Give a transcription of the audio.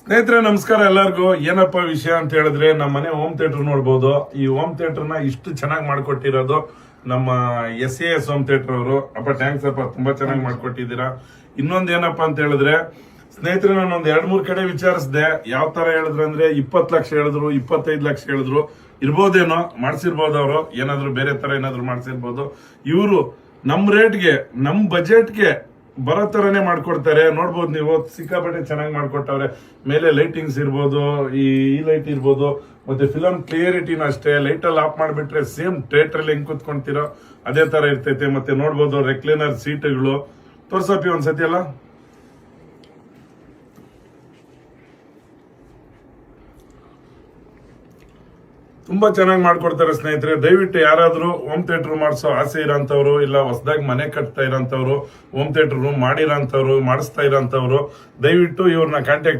ಸ್ನೇಹಿತರೆ ನಮಸ್ಕಾರ ಎಲ್ಲರಿಗೂ. ಏನಪ್ಪ ವಿಷಯ ಅಂತ ಹೇಳಿದ್ರೆ, ನಮ್ಮ ಮನೆ ಹೋಮ್ ಥಿಯೇಟರ್ ನೋಡ್ಬೋದು. ಈ ಹೋಮ್ ಥಿಯೇಟರ್ ನ ಇಷ್ಟು ಚೆನ್ನಾಗಿ ಮಾಡ್ಕೊಟ್ಟಿರೋದು ನಮ್ಮ SAS ಹೋಮ್ ಥಿಯೇಟರ್ ಅವರು. ಅಪ್ಪ ಥ್ಯಾಂಕ್ಸ್ ಅಪ್ಪ, ತುಂಬಾ ಚೆನ್ನಾಗಿ ಮಾಡ್ಕೊಟ್ಟಿದ್ದೀರಾ. ಇನ್ನೊಂದ್ ಏನಪ್ಪಾ ಅಂತ ಹೇಳಿದ್ರೆ ಸ್ನೇಹಿತರೆ, ನಾನು ಒಂದ್ 2-3 ಕಡೆ ವಿಚಾರಿಸಿದೆ. ಯಾವ ತರ ಹೇಳಿದ್ರು ಅಂದ್ರೆ 20 ಲಕ್ಷ ಹೇಳಿದ್ರು, 25 ಲಕ್ಷ ಹೇಳಿದ್ರು. ಇರ್ಬೋದೇನೋ, ಮಾಡ್ಸಿರ್ಬೋದು ಅವರು, ಏನಾದ್ರು ಬೇರೆ ತರ ಏನಾದ್ರು ಮಾಡ್ಸಿರ್ಬೋದು. ಇವರು ನಮ್ ರೇಟ್ಗೆ, ನಮ್ ಬಜೆಟ್ಗೆ ಬರೋ ತರನೇ ಮಾಡ್ಕೊಡ್ತಾರೆ. ನೋಡ್ಬೋದು ನೀವು, ಸಿಕ್ಕಾಪಟ್ಟೆ ಚೆನ್ನಾಗಿ ಮಾಡ್ಕೊಟ್ಟವ್ರೆ. ಮೇಲೆ ಲೈಟಿಂಗ್ಸ್ ಇರ್ಬೋದು, ಈ ಲೈಟ್ ಇರ್ಬೋದು, ಮತ್ತೆ ಫಿಲಂ ಕ್ಲಿಯರಿಟಿನ ಅಷ್ಟೇ. ಲೈಟ್ ಅಲ್ಲಿ ಆಫ್ ಮಾಡ್ಬಿಟ್ರೆ ಸೇಮ್ ಥಿಯೇಟರ್ ಹೆಂಗ್ ಕೂತ್ಕೊಂತೀರೋ ಅದೇ ತರ ಇರ್ತೈತೆ. ಮತ್ತೆ ನೋಡ್ಬೋದು ರೆಕ್ಲೈನರ್ ಸೀಟ್ಗಳು. ತೋರ್ಸಪ್ಪಿ ಒಂದ್ಸತಿ ಅಲ್ಲ. ತುಂಬಾ ಚೆನ್ನಾಗಿ ಮಾಡ್ಕೊಡ್ತಾರೆ ಸ್ನೇಹಿತರೆ. ದಯವಿಟ್ಟು ಯಾರಾದ್ರೂ ಹೋಮ್ ಥಿಯೇಟರ್ ಮಾಡಿಸೋ ಆಸೆ ಇರೋಂಥವ್ರು, ಇಲ್ಲ ಹೊಸದಾಗಿ ಮನೆ ಕಟ್ತಾ ಇರೋಂಥವ್ರು, ಹೋಮ್ ಥಿಯೇಟರ್ ರೂಮ್ ಮಾಡಿರೋಂಥವ್ರು, ಮಾಡಿಸ್ತಾ ಇರೋಂಥವ್ರು, ದಯವಿಟ್ಟು ಇವ್ರನ್ನ ಕಾಂಟ್ಯಾಕ್ಟ್